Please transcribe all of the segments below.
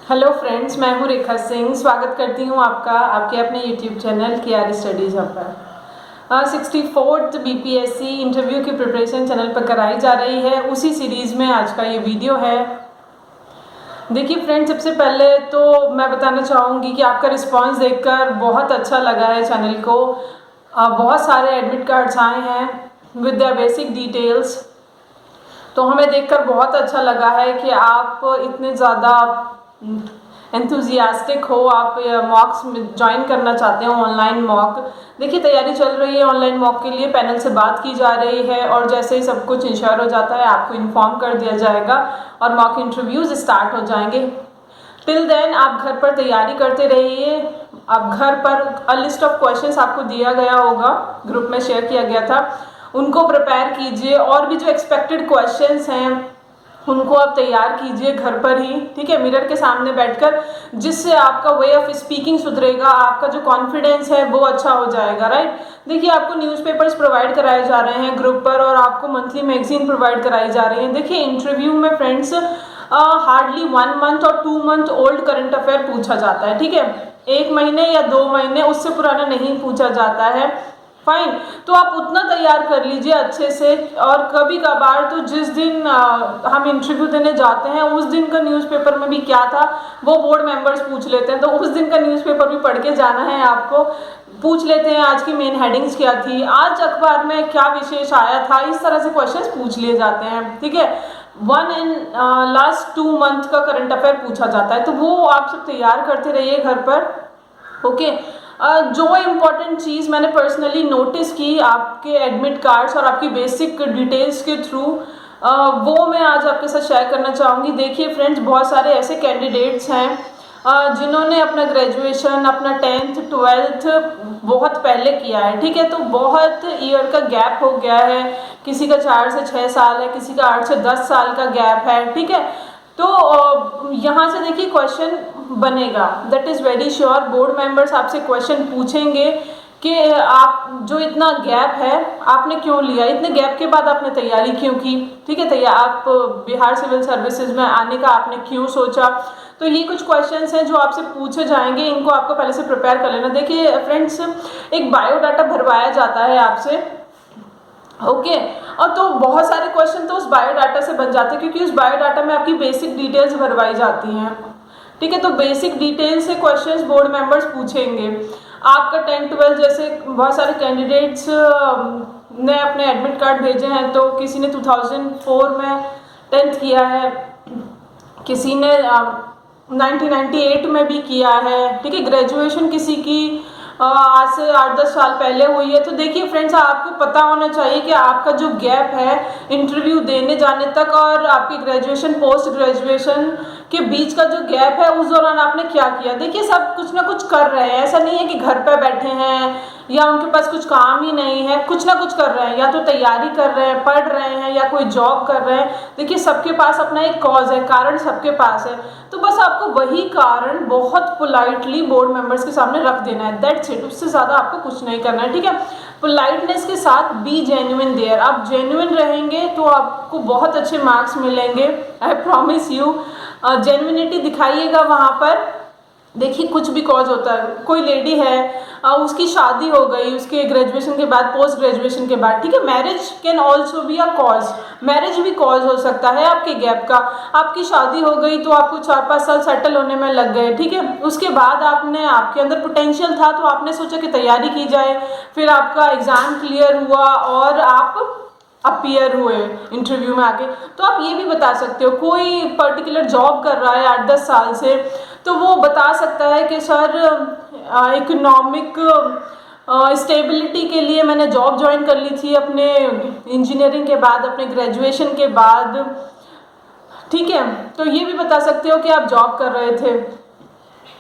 Hello friends, मैं हूँ रेखा सिंह। स्वागत करती हूँ आपका आपके अपने YouTube channel KR studies hub पर। 64th BPSC इंटरव्यू की प्रिपरेशन चैनल पर कराई जा रही है। उसी सीरीज़ में आज का ये वीडियो है। देखिए फ्रेंड्स, सबसे पहले तो मैं बताना चाहूँगी कि आपका रिस्पांस देखकर बहुत अच्छा लगा है चैनल को। बहुत सारे एडमिट कार्ड्स आए हैं विद द बेसिक डिटेल्स, तो हमें देखकर बहुत अच्छा लगा है कि आप इतने ज़्यादा एंथुजियास्टिक हो। आप मॉक्स ज्वाइन करना चाहते हो, ऑनलाइन मॉक। देखिए तैयारी चल रही है ऑनलाइन मॉक के लिए, पैनल से बात की जा रही है और जैसे ही सब कुछ इंश्योर हो जाता है आपको इन्फॉर्म कर दिया जाएगा और मॉक इंटरव्यूज़ स्टार्ट हो जाएंगे। टिल देन आप घर पर तैयारी करते रहिए। आप घर पर अ लिस्ट ऑफ क्वेश्चंस आपको दिया गया होगा, ग्रुप में शेयर किया गया था, उनको प्रिपेयर कीजिए और भी जो एक्सपेक्टेड क्वेश्चंस हैं उनको आप तैयार कीजिए घर पर ही, ठीक है, मिरर के सामने बैठकर, जिससे आपका वे ऑफ स्पीकिंग सुधरेगा, आपका जो कॉन्फिडेंस है वो अच्छा हो जाएगा, राइट। देखिए आपको न्यूज़पेपर्स प्रोवाइड कराए जा रहे हैं ग्रुप पर और आपको मंथली मैगजीन प्रोवाइड कराई जा रही है। देखिए इंटरव्यू में फ्रेंड्स हार्डली 1 मंथ और 2 मंथ ओल्ड करंट अफेयर पूछा जाता है, ठीक है। 1 महीने या 2 महीने उससे पुराना नहीं पूछा जाता है, फाइन। तो आप उतना तैयार कर लीजिए अच्छे से। और कभी कभार तो जिस दिन हम इंटरव्यू देने जाते हैं उस दिन का न्यूज़पेपर में भी क्या था वो बोर्ड मेंबर्स पूछ लेते हैं, तो उस दिन का न्यूज़पेपर भी पढ़ के जाना है आपको। पूछ लेते हैं आज की मेन हेडिंग्स क्या थी, आज अखबार में क्या विशेष आया था, इस तरह से क्वेश्चंस पूछ लिए जाते हैं, ठीक है। 1 एंड लास्ट 2 मंथ का करंट अफेयर पूछा जाता है, तो वो आप सब तैयार करते रहिए घर पर, ओके। जो इम्पॉर्टेंट चीज़ मैंने पर्सनली नोटिस की आपके एडमिट कार्ड्स और आपकी बेसिक डिटेल्स के थ्रू, वो मैं आज आपके साथ शेयर करना चाहूँगी। देखिए फ्रेंड्स, बहुत सारे ऐसे कैंडिडेट्स हैं जिन्होंने अपना ग्रेजुएशन, अपना 10th 12th बहुत पहले किया है, ठीक है। तो बहुत ईयर का गैप हो गया है, किसी का 4 से 6 साल है, किसी का 8 से 10 साल का गैप है, ठीक है। तो यहाँ से देखिए क्वेश्चन बनेगा, that is very sure. Board members आपसे क्वेश्चन पूछेंगे कि आप जो इतना गैप है आपने क्यों लिया, इतने गैप के बाद आपने तैयारी क्यों की, ठीक है। तैयार आप बिहार सिविल सर्विसेज में आने का आपने क्यों सोचा, तो ये कुछ क्वेश्चंस हैं जो आपसे पूछे जाएंगे, इनको आपको पहले से प्रिपेयर कर लेना। देखिए फ्रेंड्स, एक बायोडाटा भरवाया जाता है आपसे, ओके। और तो बहुत सारे क्वेश्चन तो उस बायोडाटा से बन जाते हैं क्योंकि उस बायोडाटा में आपकी बेसिक डिटेल्स भरवाई जाती हैं, ठीक है। तो बेसिक डिटेल्स से क्वेश्चंस बोर्ड मेंबर्स पूछेंगे। आपका 10 12 जैसे बहुत सारे कैंडिडेट्स ने अपने एडमिट कार्ड भेजे हैं, तो किसी ने 2004 में 10th किया है, किसी ने 1998 में भी किया है, ठीक है। ग्रेजुएशन किसी की आज से 8-10 साल पहले हुई है। तो देखिए फ्रेंड्स, आपको पता होना चाहिए कि आपका जो गैप है इंटरव्यू देने जाने तक और आपकी ग्रेजुएशन पोस्ट ग्रेजुएशन के बीच का जो गैप है, उस दौरान आपने क्या किया। देखिए सब कुछ ना कुछ कर रहे हैं, ऐसा नहीं है कि घर पे बैठे हैं या उनके पास कुछ काम ही नहीं है, कुछ ना कुछ कर रहे हैं, या तो तैयारी कर रहे हैं, पढ़ रहे हैं, या कोई जॉब कर रहे हैं। देखिए सबके पास अपना एक कॉज है, कारण सबके पास है, तो बस आपको वही कारण बहुत पोलाइटली बोर्ड मेंबर्स के सामने रख देना है, दैट्स इट। उससे ज़्यादा आपको कुछ नहीं करना है, ठीक है। पोलाइटनेस के साथ बी जेन्युइन देयर, आप जेन्युइन रहेंगे तो आपको बहुत अच्छे मार्क्स मिलेंगे, आई प्रॉमिस यू। जेन्युइनिटी दिखाइएगा वहाँ पर। देखिए कुछ भी कॉज होता है, कोई लेडी है उसकी शादी हो गई उसके ग्रेजुएशन के बाद, पोस्ट ग्रेजुएशन के बाद, ठीक है। Marriage can also be a cause, marriage भी कॉज हो सकता है आपके गैप का। आपकी शादी हो गई तो आपको 4-5 साल सेटल होने में लग गए, ठीक है। उसके बाद आपके अंदर पोटेंशियल था तो आपने सोचा कि तैयारी की जाए, फिर आपका एग्ज़ाम क्लियर हुआ और आप अपीयर हुए इंटरव्यू में आके। तो आप ये भी बता सकते हो, कोई पर्टिकुलर जॉब कर रहा है 8-10 साल से, तो वो बता सकता है कि सर इकोनॉमिक स्टेबिलिटी के लिए मैंने जॉब ज्वाइन कर ली थी अपने इंजीनियरिंग के बाद, अपने ग्रेजुएशन के बाद, ठीक है। तो ये भी बता सकते हो कि आप जॉब कर रहे थे,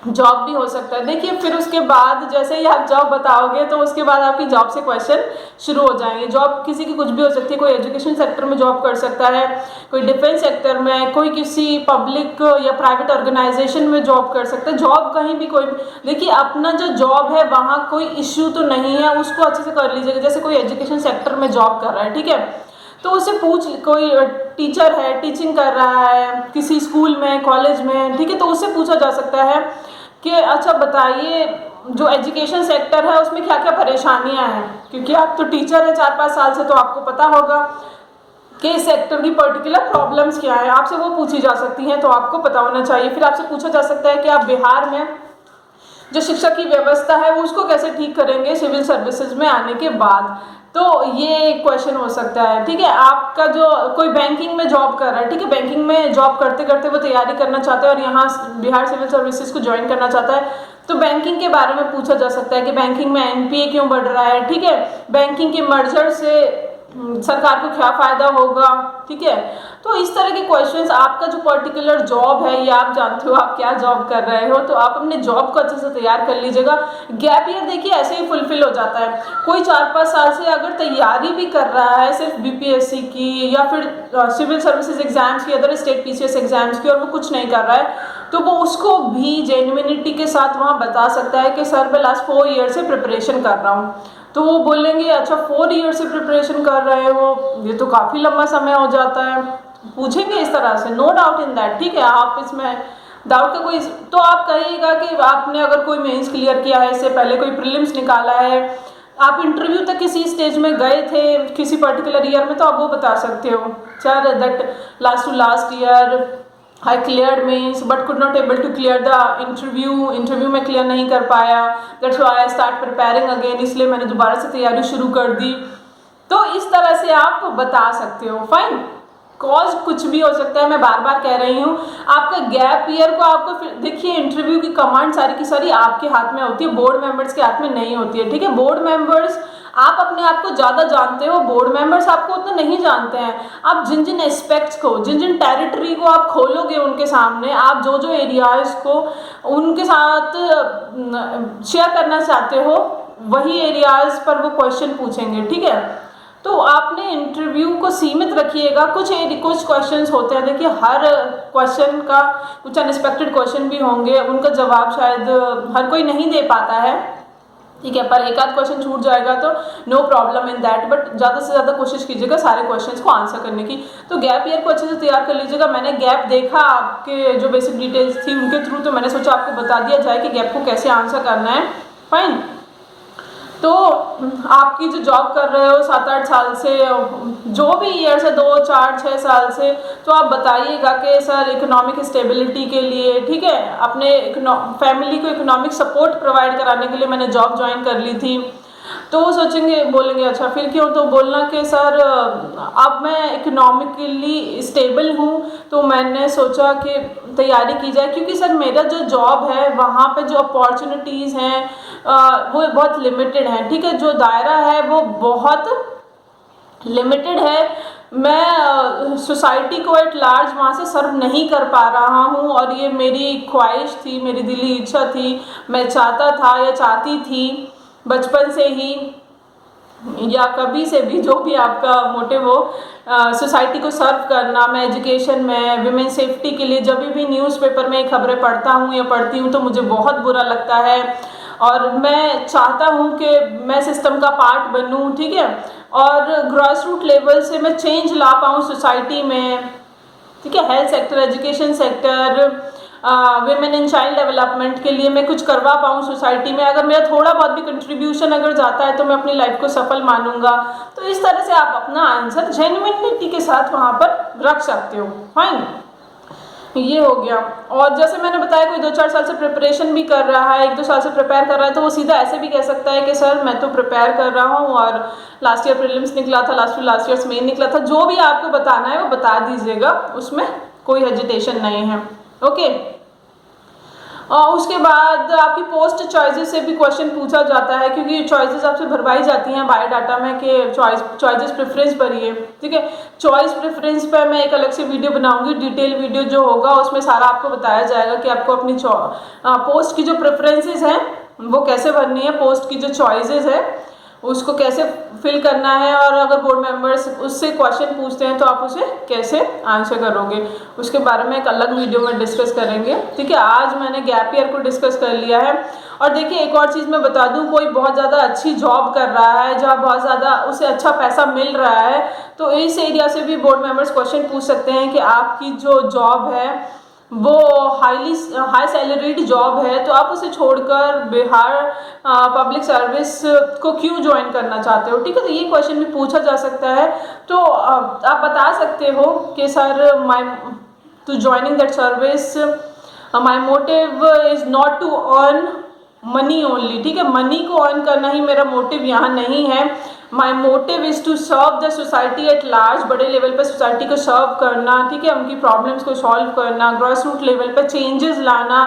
जॉब भी हो सकता है। देखिए फिर उसके बाद जैसे ही आप जॉब बताओगे तो उसके बाद आपकी जॉब से क्वेश्चन शुरू हो जाएंगे। जॉब किसी की कुछ भी हो सकती है, कोई एजुकेशन सेक्टर में जॉब कर सकता है, कोई डिफेंस सेक्टर में, कोई किसी पब्लिक या प्राइवेट ऑर्गेनाइजेशन में जॉब कर सकता है, जॉब कहीं भी कोई। देखिए अपना जो जॉब है वहाँ कोई इश्यू तो नहीं है, उसको अच्छे से कर लीजिएगा। जैसे कोई एजुकेशन सेक्टर में जॉब कर रहा है, ठीक है, तो उससे पूछ, कोई टीचर है, टीचिंग कर रहा है किसी स्कूल में, कॉलेज में, ठीक है, तो उससे पूछा जा सकता है कि अच्छा बताइए जो एजुकेशन सेक्टर है उसमें क्या क्या परेशानियां हैं, क्योंकि आप तो टीचर हैं 4-5 साल से, तो आपको पता होगा कि इस सेक्टर की पर्टिकुलर प्रॉब्लम्स क्या है, आपसे वो पूछी जा सकती हैं, तो आपको पता होना चाहिए। फिर आपसे पूछा जा सकता है कि आप बिहार में जो शिक्षा की व्यवस्था है वो उसको कैसे ठीक करेंगे सिविल सर्विसेज में आने के बाद, तो ये एक क्वेश्चन हो सकता है, ठीक है। आपका जो कोई बैंकिंग में जॉब कर रहा है, ठीक है, बैंकिंग में जॉब करते करते वो तैयारी करना चाहता है और यहाँ बिहार सिविल सर्विसेज को ज्वाइन करना चाहता है, तो बैंकिंग के बारे में पूछा जा सकता है कि बैंकिंग में एनपीए क्यों बढ़ रहा है, ठीक है, बैंकिंग के मर्जर से सरकार को क्या फायदा होगा, ठीक है। तो इस तरह के क्वेश्चंस, आपका जो पर्टिकुलर जॉब है ये आप जानते हो आप क्या जॉब कर रहे हो, तो आप अपने जॉब को अच्छे से तैयार कर लीजिएगा। गैप ईयर देखिए ऐसे ही फुलफिल हो जाता है। कोई 4-5 साल से अगर तैयारी भी कर रहा है सिर्फ बीपीएससी की या फिर सिविल सर्विसेज एग्जाम्स की, अदर स्टेट पीसीएस एग्जाम्स की, और वो कुछ नहीं कर रहा है, तो वो उसको भी जेन्युइनिटी के साथ वहाँ बता सकता है कि सर मैं लास्ट 4 ईयर से प्रिपरेशन कर रहा हूँ। तो वो बोलेंगे अच्छा 4 ईयर से प्रिपरेशन कर रहे हो, ये तो काफ़ी लंबा समय हो जाता है, पूछेंगे इस तरह से, नो डाउट इन दैट, ठीक है। आप इसमें डाउट का कोई, तो आप कहिएगा कि आपने अगर कोई मेंस क्लियर किया है, इससे पहले कोई प्रीलिम्स निकाला है, आप इंटरव्यू तक किसी स्टेज में गए थे किसी पर्टिकुलर ईयर में, तो आप वो बता सकते हो, चाहे that last to last year I cleared means but could not able to clear the interview में क्लियर नहीं कर पाया, that's why I start preparing again, इसलिए मैंने दोबारा से तैयारी शुरू कर दी। तो इस तरह से आप बता सकते हो, फाइन। कॉज कुछ भी हो सकता है, मैं बार बार कह रही हूँ, आपका गैप ईयर को आपको देखिए इंटरव्यू की कमांड सारी की सारी आपके हाथ में होती है, बोर्ड मेंबर्स के हाथ में नहीं होती है, ठीक है। बोर्ड मेंबर्स, आप अपने आप को ज़्यादा जानते हो, बोर्ड मेंबर्स आपको उतना नहीं जानते हैं। आप जिन जिन एस्पेक्ट्स को, जिन जिन टेरिटरी को आप खोलोगे उनके सामने, आप जो जो एरियाज को उनके साथ शेयर करना चाहते हो, वही एरियाज पर वो क्वेश्चन पूछेंगे, ठीक है। तो आपने इंटरव्यू को सीमित रखिएगा, कुछ क्वेश्चंस होते हैं, देखिए हर क्वेश्चन का कुछ अनएक्सपेक्टेड क्वेश्चन भी होंगे, उनका जवाब शायद हर कोई नहीं दे पाता है, ठीक है, पर एक आध क्वेश्चन छूट जाएगा तो no problem in that, but ज़्यादा से ज़्यादा कोशिश कीजिएगा सारे क्वेश्चंस को आंसर करने की। तो गैप ईयर को अच्छे से तैयार कर लीजिएगा। मैंने गैप देखा, आपके जो बेसिक डिटेल्स थी उनके थ्रू, तो मैंने सोचा आपको बता दिया जाए कि गैप को कैसे आंसर करना है, फाइन। तो आपकी जो जॉब कर रहे हो 7-8 साल से, जो भी ईयर से 2, 4, 6 साल से, तो आप बताइएगा कि सर इकोनॉमिक स्टेबिलिटी के लिए, ठीक है, अपने फैमिली को इकोनॉमिक सपोर्ट प्रोवाइड कराने के लिए मैंने जॉब ज्वाइन कर ली थी। तो वो सोचेंगे, बोलेंगे अच्छा फिर क्यों, तो बोलना कि सर अब मैं इकोनॉमिकली स्टेबल हूँ, तो मैंने सोचा कि तैयारी की जाए, क्योंकि सर मेरा जो जॉब है वहाँ पे जो अपॉर्चुनिटीज़ हैं वो बहुत लिमिटेड हैं, ठीक है, जो दायरा है वो बहुत लिमिटेड है, मैं सोसाइटी को एट लार्ज वहाँ से सर्व नहीं कर पा रहा हूँ, और ये मेरी ख्वाहिश थी, मेरी दिली इच्छा थी, मैं चाहता था या चाहती थी बचपन से ही, या कभी से भी, जो भी आपका मोटिव हो, सोसाइटी को सर्व करना। मैं एजुकेशन में विमेन सेफ्टी के लिए जब भी न्यूज़पेपर में खबरें पढ़ता हूँ या पढ़ती हूँ तो मुझे बहुत बुरा लगता है, और मैं चाहता हूँ कि मैं सिस्टम का पार्ट बनूँ, ठीक है, और ग्रास रूट लेवल से मैं चेंज ला पाऊँ सोसाइटी में, ठीक है। Health sector, education sector, women and child development के लिए मैं कुछ करवा पाऊँ सोसाइटी में, अगर मेरा थोड़ा बहुत भी कंट्रीब्यूशन अगर जाता है तो मैं अपनी लाइफ को सफल मानूंगा। तो इस तरह से आप अपना आंसर जेन्युइनिटी के साथ वहाँ पर रख सकते हो, फाइन, ये हो गया। और जैसे मैंने बताया कोई 2-4 साल से प्रिपरेशन भी कर रहा है, 1-2 साल से प्रिपेयर कर रहा है, तो वो सीधा ऐसे भी कह सकता है कि सर मैं तो प्रिपेयर कर रहा हूँ और लास्ट ईयर प्रीलिम्स निकला था, लास्ट ईयर मेन निकला था, जो भी आपको बताना है वो बता दीजिएगा, उसमें कोई हेजिटेशन नहीं है, ओके। उसके बाद आपकी पोस्ट चॉइसेस से भी क्वेश्चन पूछा जाता है, क्योंकि चॉइसेस आपसे भरवाई जाती हैं बायोडाटा में कि चॉइसेस प्रेफरेंस भरिए, ठीक है। चॉइस प्रेफरेंस पर मैं एक अलग से वीडियो बनाऊंगी, डिटेल वीडियो जो होगा उसमें सारा आपको बताया जाएगा कि आपको अपनी पोस्ट की जो प्रेफरेंसेस हैं वो कैसे भरनी है, पोस्ट की जो चॉइसेस है उसको कैसे फिल करना है, और अगर बोर्ड मेंबर्स उससे क्वेश्चन पूछते हैं तो आप उसे कैसे आंसर करोगे, उसके बारे में एक अलग वीडियो में डिस्कस करेंगे, ठीक है। आज मैंने गैप ईयर को डिस्कस कर लिया है, और देखिए एक और चीज़ मैं बता दूं, कोई बहुत ज़्यादा अच्छी जॉब कर रहा है जहाँ बहुत ज़्यादा उसे अच्छा पैसा मिल रहा है, तो इस एरिया से भी बोर्ड मेंबर्स क्वेश्चन पूछ सकते हैं कि आपकी जो जॉब है वो हाई सैलरीड जॉब है, तो आप उसे छोड़कर बिहार पब्लिक सर्विस को क्यों ज्वाइन करना चाहते हो, ठीक है। तो ये क्वेश्चन भी पूछा जा सकता है। तो आप बता सकते हो कि sir my to joining that service my motive is not to earn money only, ठीक है। मनी को अर्न करना ही मेरा मोटिव यहाँ नहीं है। My motive is to serve the society at large, बड़े लेवल पे सोसाइटी को सर्व करना, ठीक है, उनकी प्रॉब्लम्स को सॉल्व करना, ग्रास रूट लेवल पे चेंजेस लाना।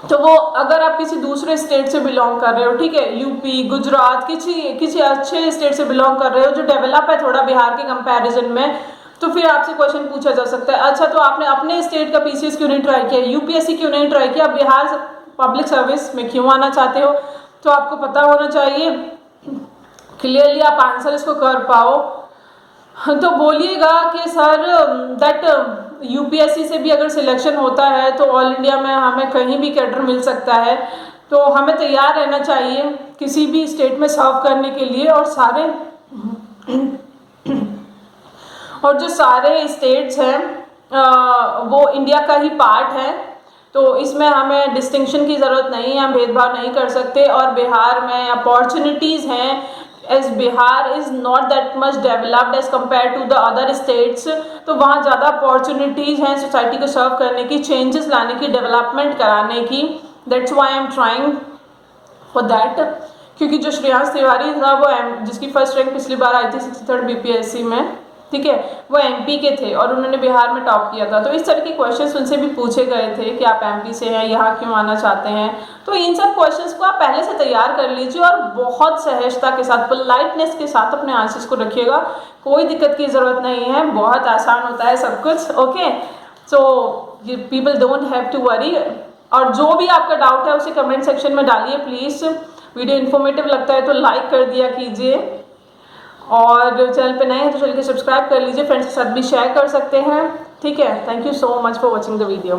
तो वो अगर आप किसी दूसरे स्टेट से बिलोंग कर रहे हो, ठीक है, यूपी, गुजरात, किसी अच्छे स्टेट से बिलोंग कर रहे हो जो डेवलप है थोड़ा बिहार के कंपैरिजन में, तो फिर आपसे क्वेश्चन पूछा जा सकता है, अच्छा तो आपने अपने स्टेट का पीसीएस क्यों नहीं ट्राई किया, यूपीएससी क्यों नहीं ट्राई किया, बिहार पब्लिक सर्विस में क्यों आना चाहते हो। तो आपको पता होना चाहिए क्लियरली, आप आंसर इसको कर पाओ। तो बोलिएगा कि सर दैट यूपीएससी से भी अगर सिलेक्शन होता है तो ऑल इंडिया में हमें कहीं भी कैडर मिल सकता है, तो हमें तैयार रहना चाहिए किसी भी स्टेट में सर्व करने के लिए। और जो सारे स्टेट्स हैं वो इंडिया का ही पार्ट है, तो इसमें हमें डिस्टिंक्शन की ज़रूरत नहीं है, हम भेदभाव नहीं कर सकते। और बिहार में अपॉर्चुनिटीज़ हैं, as Bihar is not that much developed as compare to the other states, तो वहाँ ज़्यादा अपॉर्चुनिटीज़ हैं सोसाइटी को सर्व करने की, चेंजेस लाने की, डेवलपमेंट कराने की। That's why I am trying for that. क्योंकि जो श्रेयांश तिवारी था वो जिसकी फर्स्ट रैंक पिछली बार आई थी 63rd बीपीएससी में, ठीक है, वो एमपी के थे और उन्होंने बिहार में टॉप किया था। तो इस तरह के क्वेश्चंस उनसे भी पूछे गए थे कि आप एमपी से हैं, यहाँ क्यों आना चाहते हैं। तो इन सब क्वेश्चंस को आप पहले से तैयार कर लीजिए और बहुत सहजता के साथ, पोलाइटनेस के साथ अपने आंसर्स को रखिएगा, कोई दिक्कत की ज़रूरत नहीं है, बहुत आसान होता है सब कुछ। Okay, so people don't have to worry. और जो भी आपका डाउट है उसे कमेंट सेक्शन में डालिए प्लीज़। वीडियो इन्फॉर्मेटिव लगता है तो लाइक कर दिया कीजिए, और चैनल पे नए हैं तो चैनल को सब्सक्राइब कर लीजिए, फ्रेंड्स के साथ भी शेयर कर सकते हैं, ठीक है। Thank you so much for watching the video.